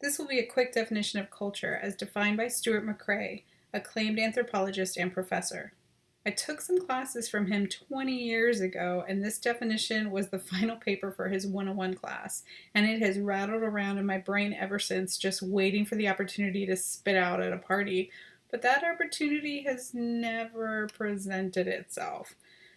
This will be a quick definition of culture as defined by Stuart McRae, acclaimed anthropologist and professor. I took some classes from him 20 years ago, and this definition was the final paper for his 101 class, and it has rattled around in my brain ever since, just waiting for the opportunity to spit out at a party. But that opportunity has never presented itself.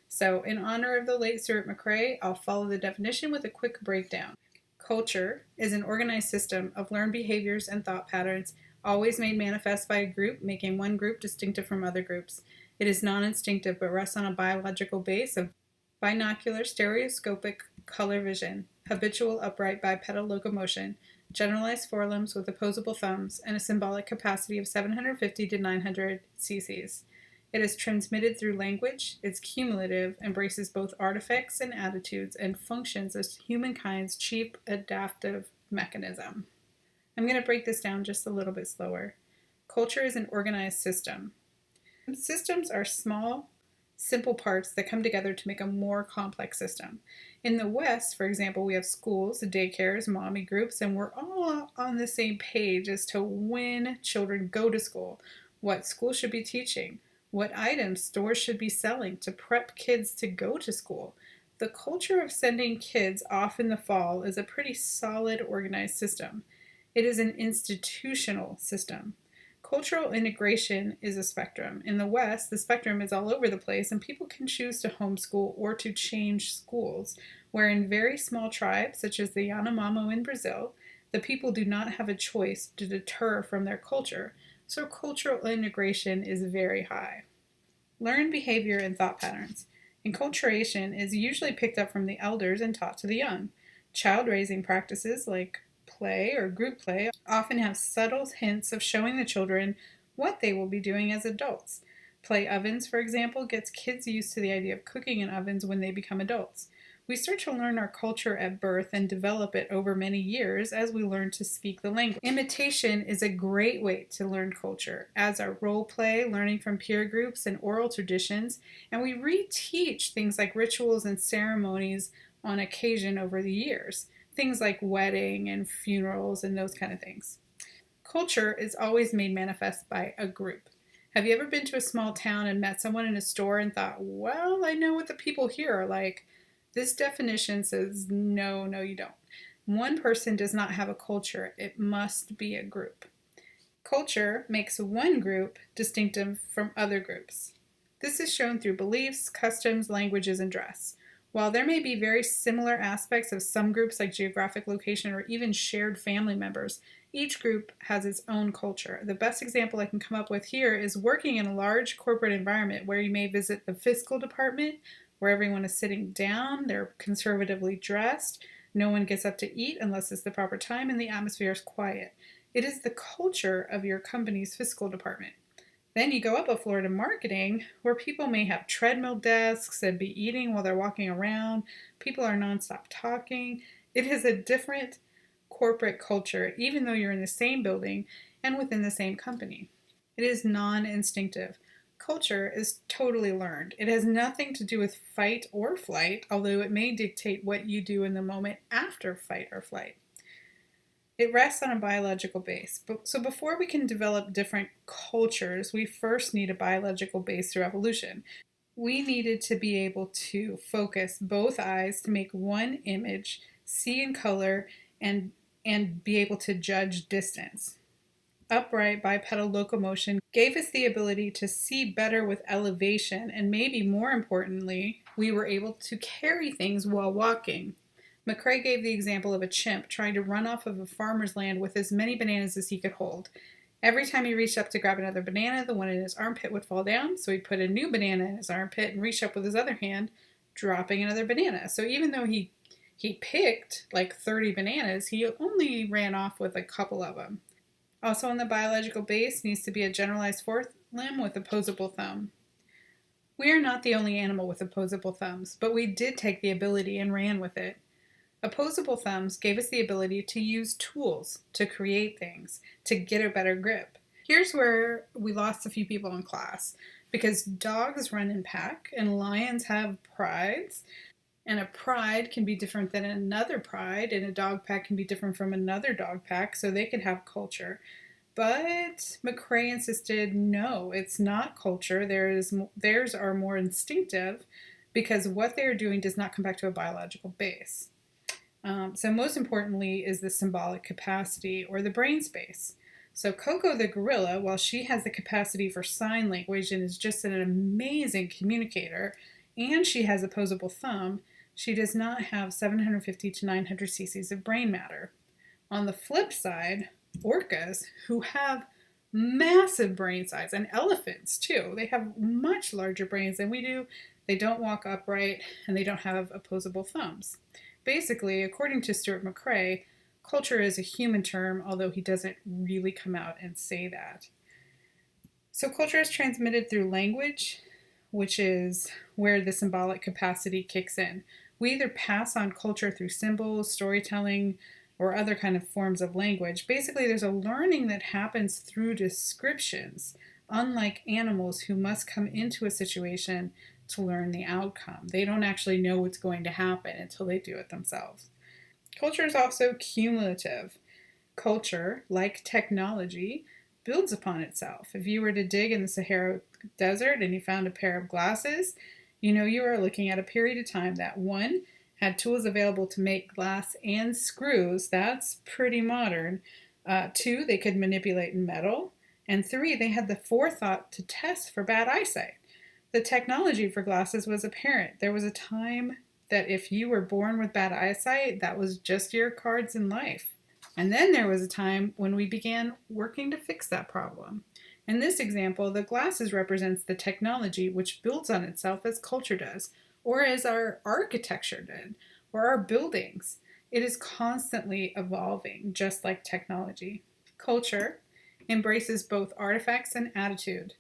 So, in honor of the late Stuart McRae, I'll follow the definition with a quick breakdown. Culture is an organized system of learned behaviors and thought patterns, always made manifest by a group, making one group distinctive from other groups. It is non-instinctive but rests on a biological base of binocular stereoscopic color vision, habitual upright bipedal locomotion, generalized forelimbs with opposable thumbs, and a symbolic capacity of 750 to 900 cc's. It is transmitted through language, is cumulative, embraces both artifacts and attitudes, and functions as humankind's chief adaptive mechanism. I'm going to break this down just a little bit slower. Culture is an organized system. Systems are small, simple parts that come together to make a more complex system. In the West, for example, we have schools, daycares, mommy groups, and we're all on the same page as to when children go to school, what school should be teaching, what items stores should be selling to prep kids to go to school. The culture of sending kids off in the fall is a pretty solid, organized system. It is an institutional system. Cultural integration is a spectrum. In the West, the spectrum is all over the place, and people can choose to homeschool or to change schools, where in very small tribes, such as the Yanomamo in Brazil, the people do not have a choice to deter from their culture, so cultural integration is very high. Learned behavior and thought patterns. Enculturation is usually picked up from the elders and taught to the young. Child raising practices like play or group play often have subtle hints of showing the children what they will be doing as adults. Play ovens, for example, gets kids used to the idea of cooking in ovens when they become adults. We start to learn our culture at birth and develop it over many years as we learn to speak the language. Imitation is a great way to learn culture, as are role play, learning from peer groups, and oral traditions, and we reteach things like rituals and ceremonies on occasion over the years. Things like wedding and funerals and those kind of things. Culture is always made manifest by a group. Have you ever been to a small town and met someone in a store and thought, well, I know what the people here are like? This definition says, no, you don't. One person does not have a culture. It must be a group. Culture makes one group distinctive from other groups. This is shown through beliefs, customs, languages, and dress. While there may be very similar aspects of some groups like geographic location or even shared family members, each group has its own culture. The best example I can come up with here is working in a large corporate environment where you may visit the fiscal department, where everyone is sitting down, they're conservatively dressed, no one gets up to eat unless it's the proper time, and the atmosphere is quiet. It is the culture of your company's fiscal department. Then you go up a floor to marketing, where people may have treadmill desks and be eating while they're walking around. People are nonstop talking. It is a different corporate culture, even though you're in the same building and within the same company. It is non-instinctive. Culture is totally learned. It has nothing to do with fight or flight, although it may dictate what you do in the moment after fight or flight. It rests on a biological base. So before we can develop different cultures, we first need a biological base through evolution. We needed to be able to focus both eyes to make one image, see in color, and be able to judge distance. Upright bipedal locomotion gave us the ability to see better with elevation, and maybe more importantly, we were able to carry things while walking. McRae gave the example of a chimp trying to run off of a farmer's land with as many bananas as he could hold. Every time he reached up to grab another banana, the one in his armpit would fall down, so he'd put a new banana in his armpit and reach up with his other hand, dropping another banana. So even though he picked like 30 bananas, he only ran off with a couple of them. Also on the biological base needs to be a generalized fourth limb with opposable thumb. We are not the only animal with opposable thumbs, but we did take the ability and ran with it. Opposable thumbs gave us the ability to use tools to create things, to get a better grip. Here's where we lost a few people in class, because dogs run in pack and lions have prides. And a pride can be different than another pride, and a dog pack can be different from another dog pack, so they could have culture. But McRae insisted, no, it's not culture. Theirs are more instinctive because what they're doing does not come back to a biological base. So most importantly is the symbolic capacity or the brain space. So Coco the gorilla, while she has the capacity for sign language and is just an amazing communicator, and she has opposable thumb, she does not have 750 to 900 cc's of brain matter. On the flip side, orcas, who have massive brain size, and elephants too, they have much larger brains than we do. They don't walk upright, and they don't have opposable thumbs. Basically, according to Stuart McRae, culture is a human term, although he doesn't really come out and say that. So culture is transmitted through language, which is where the symbolic capacity kicks in. We either pass on culture through symbols, storytelling, or other kind of forms of language. Basically, there's a learning that happens through descriptions, unlike animals who must come into a situation to learn the outcome. They don't actually know what's going to happen until they do it themselves. Culture is also cumulative. Culture, like technology, builds upon itself. If you were to dig in the Sahara Desert and you found a pair of glasses, you know you are looking at a period of time that, one, had tools available to make glass and screws. That's pretty modern. Two, they could manipulate metal. And three, they had the forethought to test for bad eyesight. The technology for glasses was apparent. There was a time that if you were born with bad eyesight, that was just your cards in life. And then there was a time when we began working to fix that problem. In this example, the glasses represents the technology which builds on itself as culture does, or as our architecture did, or our buildings. It is constantly evolving, just like technology. Culture embraces both artifacts and attitude.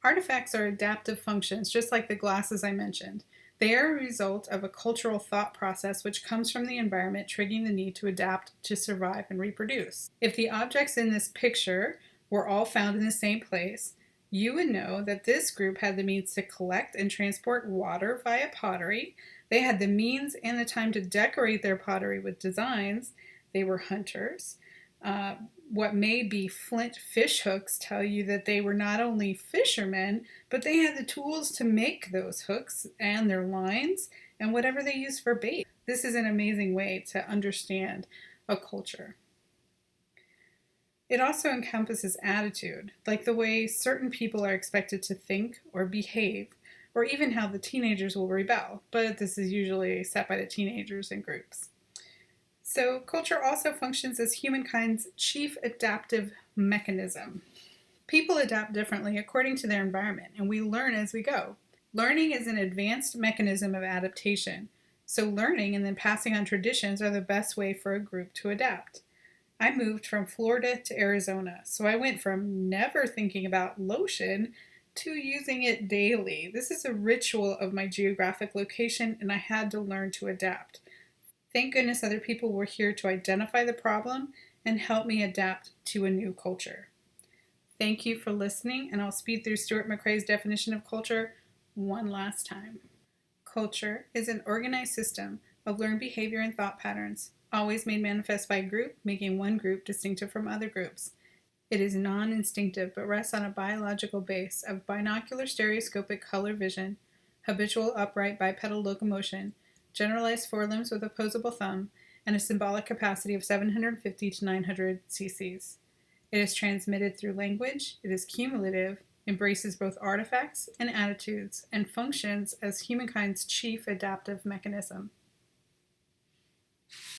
Artifacts are adaptive functions, just like the glasses I mentioned. They are a result of a cultural thought process which comes from the environment, triggering the need to adapt to survive and reproduce. If the objects in this picture were all found in the same place, you would know that this group had the means to collect and transport water via pottery. They had the means and the time to decorate their pottery with designs. They were hunters. What may be flint fish hooks tell you that they were not only fishermen, but they had the tools to make those hooks and their lines and whatever they used for bait. This is an amazing way to understand a culture. It also encompasses attitude, like the way certain people are expected to think or behave, or even how the teenagers will rebel, but this is usually set by the teenagers in groups. So culture also functions as humankind's chief adaptive mechanism. People adapt differently according to their environment, and we learn as we go. Learning is an advanced mechanism of adaptation, so learning and then passing on traditions are the best way for a group to adapt. I moved from Florida to Arizona, so I went from never thinking about lotion to using it daily. This is a ritual of my geographic location, and I had to learn to adapt. Thank goodness other people were here to identify the problem and help me adapt to a new culture. Thank you for listening, and I'll speed through Stuart McRae's definition of culture one last time. Culture is an organized system of learned behavior and thought patterns, always made manifest by a group, making one group distinctive from other groups. It is non-instinctive, but rests on a biological base of binocular stereoscopic color vision, habitual upright bipedal locomotion, generalized forelimbs with opposable thumb, and a symbolic capacity of 750 to 900 cc's. It is transmitted through language, it is cumulative, embraces both artifacts and attitudes, and functions as humankind's chief adaptive mechanism.